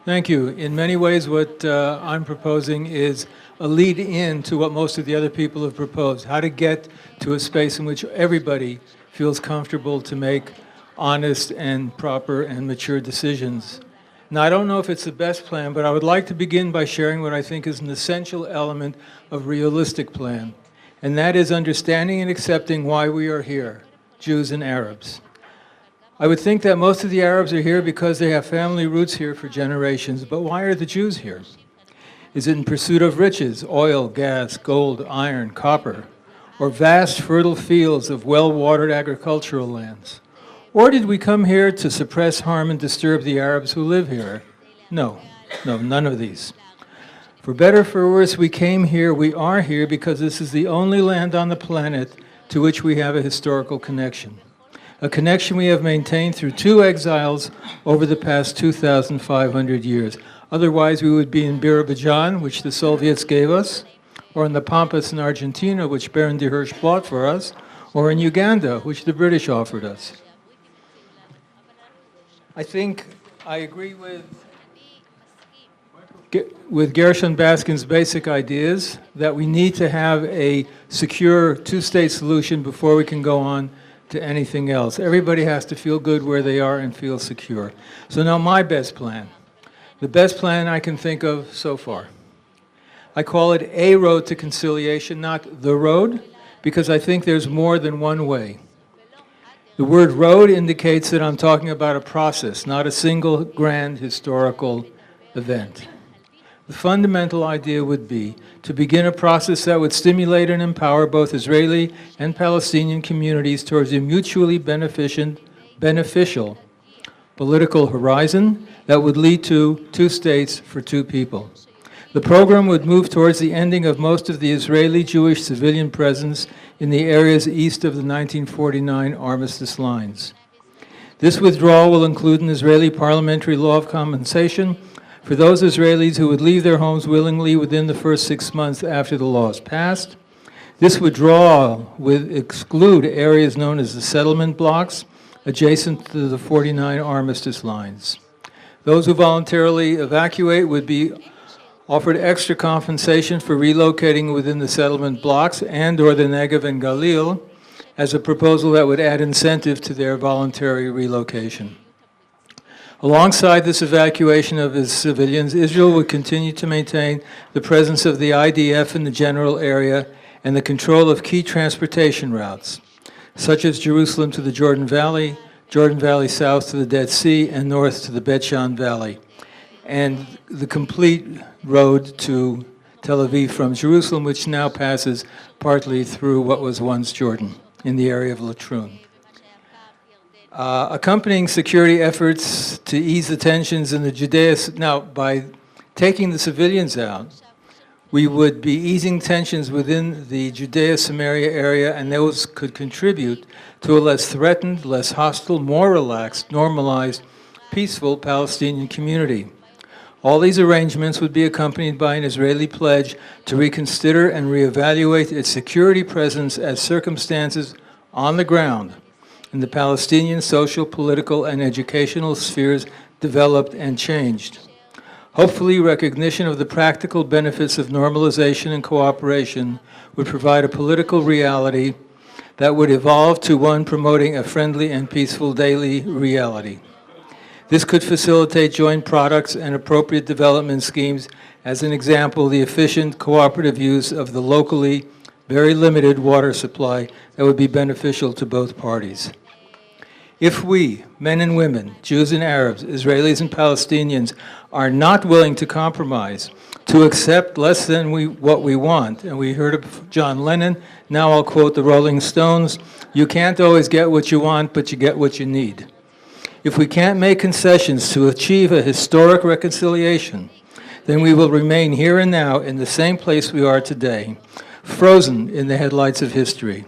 Thank you. In many ways, what I'm proposing is a lead in to what most of the other people have proposed, how to get to a space in which everybody feels comfortable to make honest and proper and mature decisions. Now, I don't know if it's the best plan, but I would like to begin by sharing what I think is an essential element of realistic plan, and that is understanding and accepting why we are here, Jews and Arabs. I would think that most of the Arabs are here because they have family roots here for generations, but why are the Jews here? Is it in pursuit of riches, oil, gas, gold, iron, copper, or vast fertile fields of well-watered agricultural lands? Or did we come here to suppress, harm, and disturb the Arabs who live here? No, none of these. For better or for worse, we are here because this is the only land on the planet to which we have a historical connection. A connection we have maintained through 2 exiles over the past 2,500 years. Otherwise, we would be in Birobidzhan, which the Soviets gave us, or in the Pampas in Argentina, which Baron de Hirsch bought for us, or in Uganda, which the British offered us. I think I agree with Gershon Baskin's basic ideas that we need to have a secure 2-state solution before we can go on to anything else. Everybody has to feel good where they are and feel secure. So now my best plan, the best plan I can think of so far. I call it a road to conciliation, not the road, because I think there's more than one way. The word road indicates that I'm talking about a process, not a single grand historical event. The fundamental idea would be to begin a process that would stimulate and empower both Israeli and Palestinian communities towards a mutually beneficial political horizon that would lead to 2 states for 2 people. The program would move towards the ending of most of the Israeli Jewish civilian presence in the areas east of the 1949 armistice lines. This withdrawal will include an Israeli parliamentary law of compensation for those Israelis who would leave their homes willingly within the first 6 months after the law is passed. This withdrawal would exclude areas known as the settlement blocks adjacent to the 49 armistice lines. Those who voluntarily evacuate would be offered extra compensation for relocating within the settlement blocks and/or the Negev and Galil as a proposal that would add incentive to their voluntary relocation. Alongside this evacuation of its civilians, Israel would continue to maintain the presence of the IDF in the general area and the control of key transportation routes, such as Jerusalem to the Jordan Valley south to the Dead Sea, and north to the Bet Shan Valley, and the complete road to Tel Aviv from Jerusalem, which now passes partly through what was once Jordan in the area of Latrun. Accompanying security efforts to ease the tensions in the Judea, now by taking the civilians out, we would be easing tensions within the Judea-Samaria area, and those could contribute to a less threatened, less hostile, more relaxed, normalized, peaceful Palestinian community. All these arrangements would be accompanied by an Israeli pledge to reconsider and reevaluate its security presence as circumstances on the ground in the Palestinian social, political, and educational spheres developed and changed. Hopefully, recognition of the practical benefits of normalization and cooperation would provide a political reality that would evolve to one promoting a friendly and peaceful daily reality. This could facilitate joint products and appropriate development schemes, as an example, the efficient cooperative use of the locally very limited water supply that would be beneficial to both parties. If we, men and women, Jews and Arabs, Israelis and Palestinians, are not willing to compromise, to accept less than what we want, and we heard of John Lennon, now I'll quote the Rolling Stones, "You can't always get what you want, but you get what you need." If we can't make concessions to achieve a historic reconciliation, then we will remain here and now in the same place we are today, frozen in the headlights of history.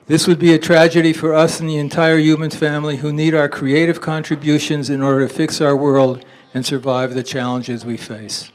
This would be a tragedy for us and the entire human family who need our creative contributions in order to fix our world and survive the challenges we face.